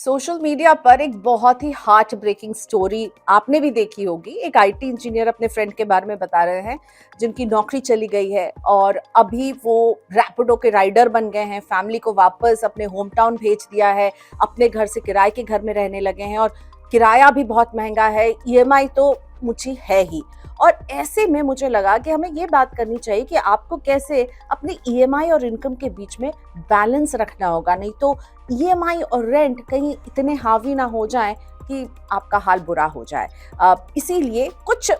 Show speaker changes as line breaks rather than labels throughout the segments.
Social media पर एक बहुत ही हार्ट ब्रेकिंग स्टोरी आपने भी देखी होगी। एक आईटी इंजीनियर अपने फ्रेंड के बारे में बता रहे हैं जिनकी नौकरी चली गई है और अभी वो रैपिडो के राइडर बन गए हैं। फैमिली को वापस अपने होम टाउन भेज दिया है, अपने घर से किराए के घर में रहने लगे हैं और किराया भी बहुत महंगा है, ईएमआई तो ऊंची है ही। और ऐसे में मुझे लगा कि हमें ये बात करनी चाहिए कि आपको कैसे अपनी ईएमआई और इनकम के बीच में बैलेंस रखना होगा, नहीं तो ईएमआई और रेंट कहीं इतने हावी ना हो जाएं कि आपका हाल बुरा हो जाए। इसीलिए कुछ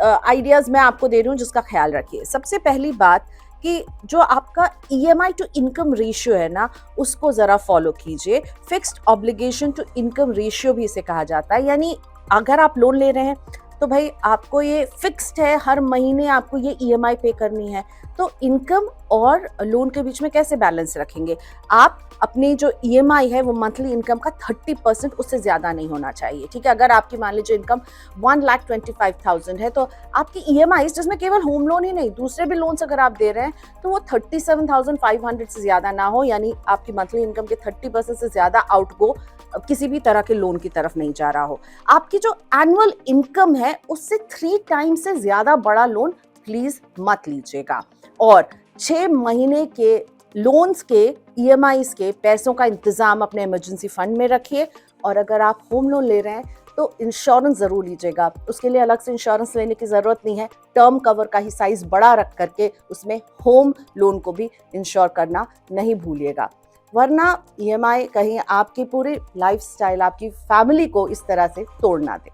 आइडियाज मैं आपको दे रही हूँ जिसका ख्याल रखिए। सबसे पहली बात कि जो आपका ईएमआई टू इनकम रेशियो है ना, उसको जरा फॉलो कीजिए। Fixed obligation to income ratio भी इसे कहा जाता है। यानी अगर आप लोन ले रहे हैं तो भाई आपको ये फिक्स्ड है, हर महीने आपको ये ईएमआई पे करनी है। तो इनकम और लोन के बीच में कैसे बैलेंस रखेंगे? आप अपनी जो ईएमआई है वो मंथली इनकम का 30% उससे ज्यादा नहीं होना चाहिए। ठीक है, अगर आपकी मान लीजिए इनकम 1,25,000 है तो आपकी ईएमआई जिसमें केवल होम लोन ही नहीं दूसरे भी लोन्स अगर आप दे रहे हैं तो वो 37,500 से ज्यादा ना हो। यानी आपकी मंथली इनकम के 30% से ज्यादा आउटगो किसी भी तरह के लोन की तरफ नहीं जा रहा हो। आपकी जो एनुअल इनकम है उससे 3 टाइम्स से ज्यादा बड़ा लोन प्लीज मत लीजिएगा। और 6 महीने के लोन्स के ईएमआईज के पैसों का इंतजाम अपने इमरजेंसी फंड में रखिए। और अगर आप होम लोन ले रहे हैं तो इंश्योरेंस जरूर लीजिएगा। उसके लिए अलग से इंश्योरेंस लेने की जरूरत नहीं है, टर्म कवर का ही साइज बड़ा रख करके उसमें होम लोन को भी इंश्योर करना नहीं भूलिएगा, वरना ईएमआई कहीं आपकी पूरी लाइफस्टाइल, आपकी फैमिली को इस तरह से तोड़ ना दे।